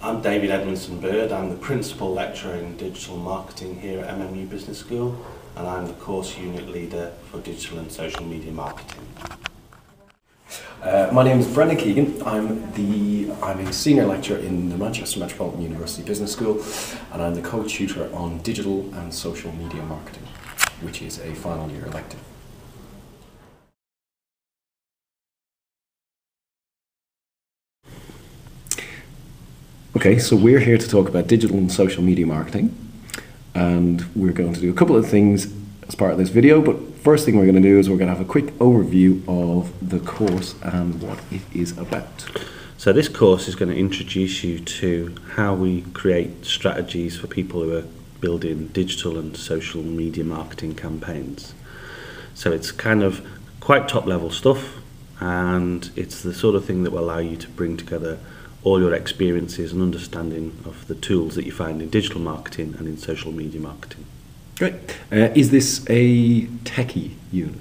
I'm David Edmundson-Bird. I'm the Principal Lecturer in Digital Marketing here at MMU Business School, and I'm the Course Unit Leader for Digital and Social Media Marketing. My name is Brendan Keegan. I'm a Senior Lecturer in the Manchester Metropolitan University Business School, and I'm the Co-Tutor on Digital and Social Media Marketing, which is a final year elective. Okay, so we're here to talk about digital and social media marketing, and we're going to do a couple of things as part of this video, but first thing we're going to do is we're going to have a quick overview of the course and what it is about. So this course is going to introduce you to how we create strategies for people who are building digital and social media marketing campaigns. So it's kind of quite top level stuff, and it's the sort of thing that will allow you to bring together all your experiences and understanding of the tools that you find in digital marketing and in social media marketing. Great. Is this a techie unit?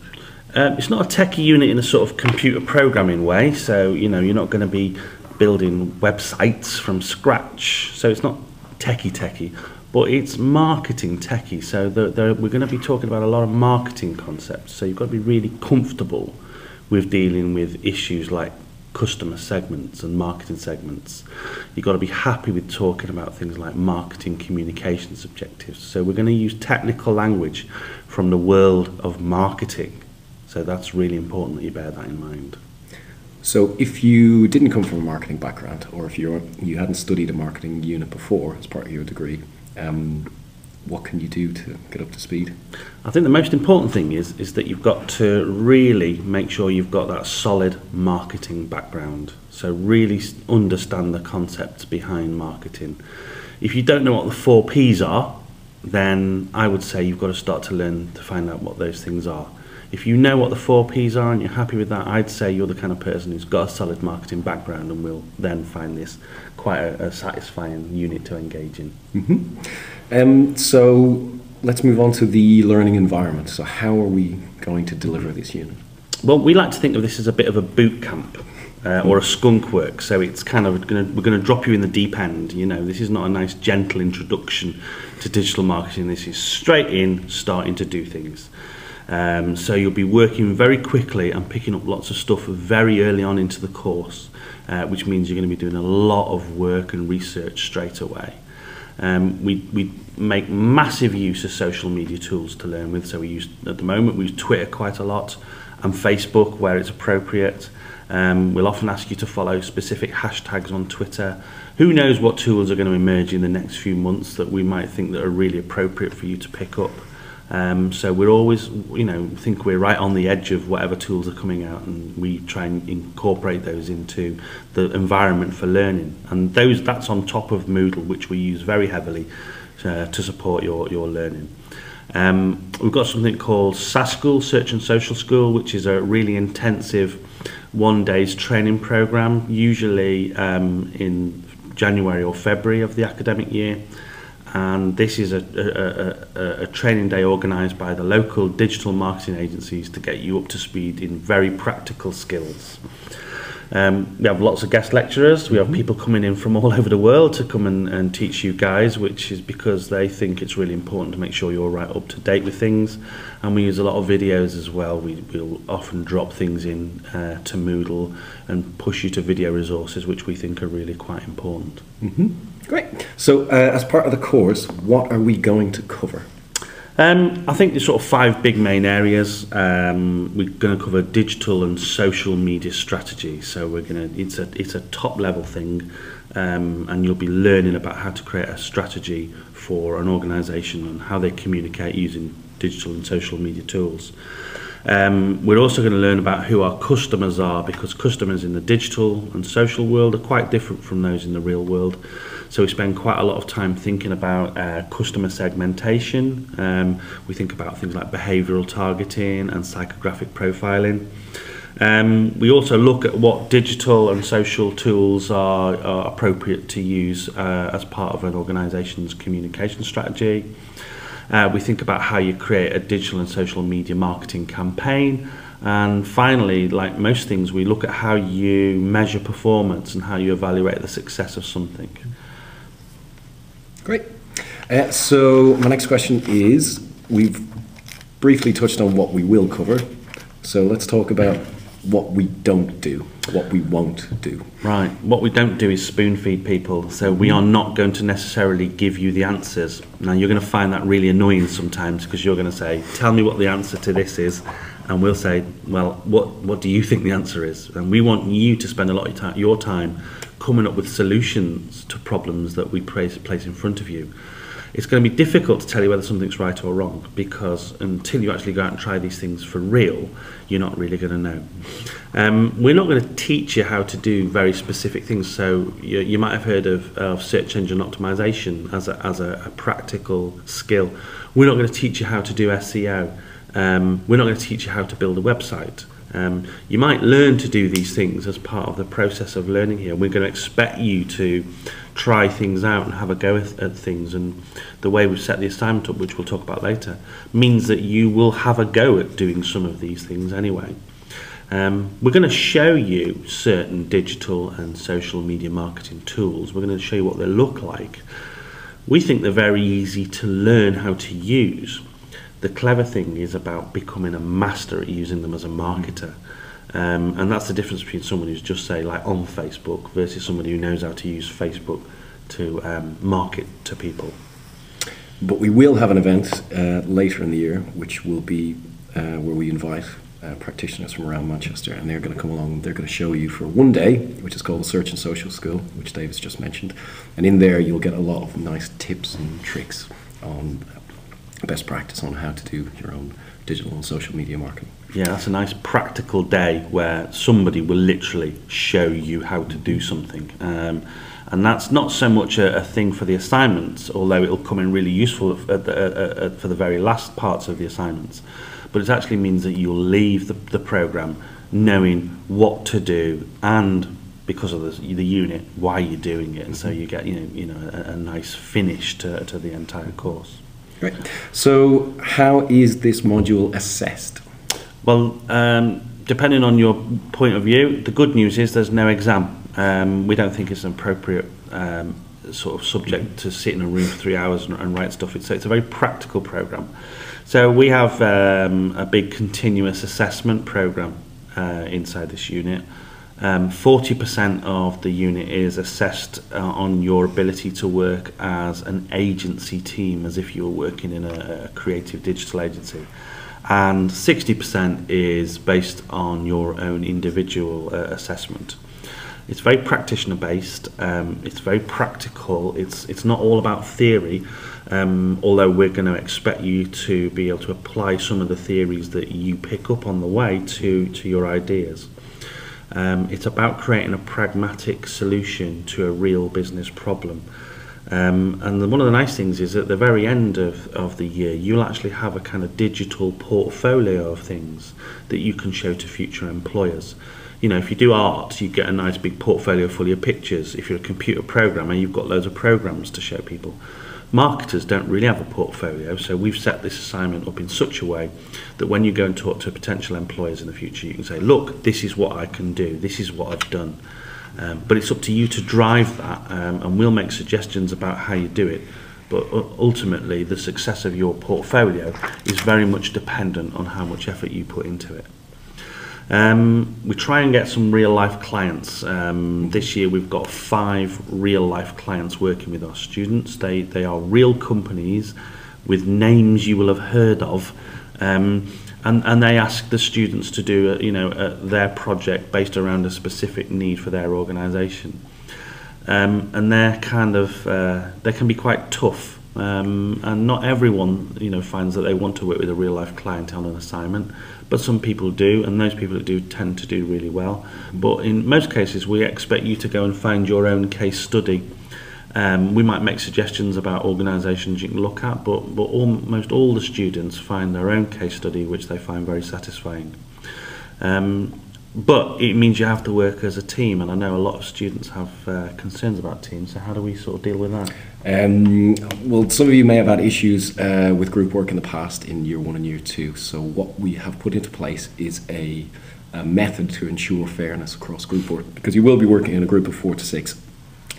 It's not a techie unit in a sort of computer programming way, so you're not going to be building websites from scratch, so it's not techie, but it's marketing techie, so we're going to be talking about a lot of marketing concepts, so you've got to be really comfortable with dealing with issues like customer segments and marketing segments. You've got to be happy with talking about things like marketing communications objectives. So we're going to use technical language from the world of marketing. So that's really important that you bear that in mind. So if you didn't come from a marketing background, or if you hadn't studied a marketing unit before as part of your degree, what can you do to get up to speed? I think the most important thing is that you've got to really make sure you've got that solid marketing background. So really understand the concepts behind marketing. If you don't know what the 4 Ps are, then I would say you've got to start to learn to find out what those things are. If you know what the 4 Ps are and you're happy with that, I'd say you're the kind of person who's got a solid marketing background and will then find this quite a satisfying unit to engage in. So let's move on to the learning environment. So how are we going to deliver this unit? Well, we like to think of this as a bit of a boot camp or a skunk work. So it's kind of we're going to drop you in the deep end. This is not a nice gentle introduction to digital marketing. This is straight in, starting to do things. So you'll be working very quickly and picking up lots of stuff very early on into the course, which means you're going to be doing a lot of work and research straight away. We make massive use of social media tools to learn with. So at the moment we use Twitter quite a lot and Facebook where it's appropriate. We'll often ask you to follow specific hashtags on Twitter. Who knows what tools are going to emerge in the next few months that we might think that are really appropriate for you to pick up. So we're always, think we're right on the edge of whatever tools are coming out, and we try and incorporate those into the environment for learning. And that's on top of Moodle, which we use very heavily to support your learning. We've got something called SAS School, Search and Social School, which is a really intensive 1 day's training program, usually in January or February of the academic year. And this is a training day organised by the local digital marketing agencies to get you up to speed in very practical skills. We have lots of guest lecturers. We have people coming in from all over the world to come and teach you guys, which is because they think it's really important to make sure you're right up to date with things. And we use a lot of videos as well. We'll often drop things in to Moodle and push you to video resources, which we think are really quite important. Great. So as part of the course, what are we going to cover? I think there's sort of 5 big main areas. We're going to cover digital and social media strategy. So it's a top level thing, and you'll be learning about how to create a strategy for an organisation and how they communicate using digital and social media tools. We're also going to learn about who our customers are, because customers in the digital and social world are quite different from those in the real world. So we spend quite a lot of time thinking about customer segmentation. We think about things like behavioural targeting and psychographic profiling. We also look at what digital and social tools are appropriate to use as part of an organisation's communication strategy. We think about how you create a digital and social media marketing campaign. And finally, like most things, we look at how you measure performance and how you evaluate the success of something. Great. So my next question is, we've briefly touched on what we will cover, so let's talk about what we don't do, what we won't do. Right, what we don't do is spoon feed people, so we are not going to necessarily give you the answers. Now you're going to find that really annoying sometimes, because you're going to say, tell me what the answer to this is, and we'll say, well, what do you think the answer is? And we want you to spend a lot of your time coming up with solutions to problems that we place in front of you. It's going to be difficult to tell you whether something's right or wrong, because until you actually go out and try these things for real, you're not really going to know. We're not going to teach you how to do very specific things. So you might have heard of search engine optimization as a practical skill. We're not going to teach you how to do SEO. We're not going to teach you how to build a website. You might learn to do these things as part of the process of learning here. We're going to expect you to try things out and have a go at things, and the way we've set the assignment up, which we'll talk about later, means that you will have a go at doing some of these things anyway. We're going to show you certain digital and social media marketing tools. We're going to show you what they look like. We think they're very easy to learn how to use. The clever thing is about becoming a master at using them as a marketer. And that's the difference between someone who's just, say, like on Facebook versus somebody who knows how to use Facebook to market to people. But we will have an event later in the year, which will be where we invite practitioners from around Manchester, and they're going to come along. They're going to show you for one day, which is called the Search and Social School, which David's just mentioned. And in there, you'll get a lot of nice tips and tricks on best practice on how to do your own digital and social media marketing. Yeah, that's a nice practical day where somebody will literally show you how to do something. And that's not so much a thing for the assignments, although it'll come in really useful for the very last parts of the assignments. But it actually means that you'll leave the programme knowing what to do, and because of the unit, why you're doing it, and so you get a nice finish to the entire course. Great. So how is this module assessed? Well, depending on your point of view, the good news is there's no exam. We don't think it's an appropriate sort of subject to sit in a room for 3 hours and write stuff. It's a very practical program. So we have a big continuous assessment program inside this unit. 40% of the unit is assessed on your ability to work as an agency team, as if you were working in a creative digital agency. And 60% is based on your own individual assessment. It's very practitioner based, it's very practical, it's not all about theory, although we're going to expect you to be able to apply some of the theories that you pick up on the way to your ideas. It's about creating a pragmatic solution to a real business problem. And one of the nice things is at the very end of the year, you'll actually have a kind of digital portfolio of things that you can show to future employers. You know, if you do art, you get a nice big portfolio full of your pictures. If you're a computer programmer, you've got loads of programs to show people. Marketers don't really have a portfolio, so we've set this assignment up in such a way that when you go and talk to potential employers in the future, you can say, look, this is what I can do, this is what I've done. But it's up to you to drive that, and we'll make suggestions about how you do it. But ultimately, the success of your portfolio is very much dependent on how much effort you put into it. We try and get some real-life clients. This year we've got 5 real-life clients working with our students. They are real companies with names you will have heard of, and they ask the students to do their project based around a specific need for their organisation. And they're they can be quite tough, and not everyone finds that they want to work with a real-life client on an assignment. But some people do, and those people that do tend to do really well. But in most cases, we expect you to go and find your own case study. We might make suggestions about organisations you can look at, but almost all the students find their own case study, which they find very satisfying. But it means you have to work as a team, and I know a lot of students have concerns about teams, so how do we sort of deal with that? Well, some of you may have had issues with group work in the past in year 1 and year 2, so what we have put into place is a method to ensure fairness across group work, because you will be working in a group of 4 to 6,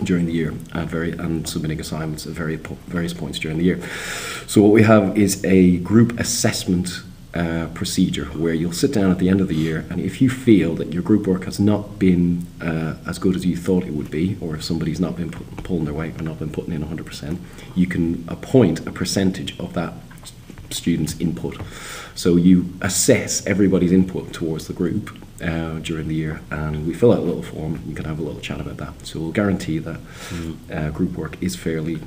during the year and submitting assignments at various points during the year. So what we have is a group assessment procedure where you'll sit down at the end of the year, and if you feel that your group work has not been as good as you thought it would be, or if somebody's not been pulling their weight or not been putting in 100%, you can appoint a percentage of that student's input. So you assess everybody's input towards the group during the year, and we fill out a little form. You can have a little chat about that. So we'll guarantee that group work is fairly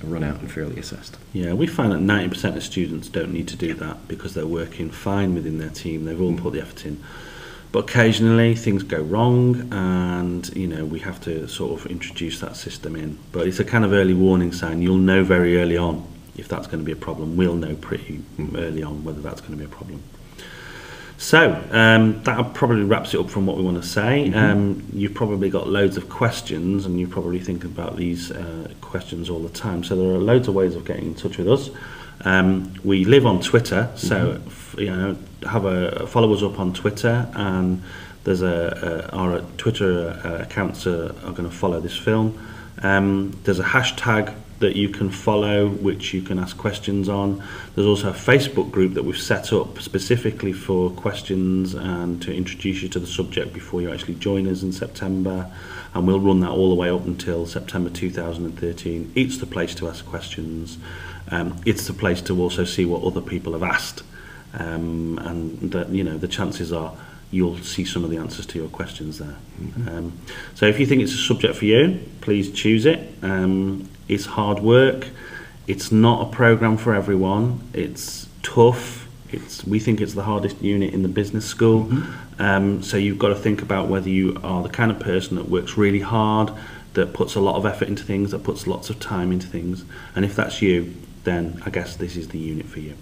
run out and fairly assessed. Yeah, we find that 90% of students don't need to do that because they're working fine within their team. They've all put the effort in. But occasionally things go wrong, and we have to sort of introduce that system in. But it's a kind of early warning sign. You'll know very early on if that's going to be a problem. We'll know pretty early on whether that's going to be a problem. So that probably wraps it up from what we want to say. You've probably got loads of questions, and you probably think about these questions all the time. So there are loads of ways of getting in touch with us. We live on Twitter, so follow us up on Twitter, and there's our Twitter accounts are going to follow this film. There's a hashtag that you can follow, which you can ask questions on. There's also a Facebook group that we've set up specifically for questions and to introduce you to the subject before you actually join us in September, and we'll run that all the way up until September 2013. It's the place to ask questions. It's the place to also see what other people have asked, and the chances are you'll see some of the answers to your questions there. So if you think it's a subject for you, please choose it. It's hard work. It's not a program for everyone. It's tough. We think it's the hardest unit in the business school. So you've got to think about whether you are the kind of person that works really hard, that puts a lot of effort into things, that puts lots of time into things. And if that's you, then I guess this is the unit for you.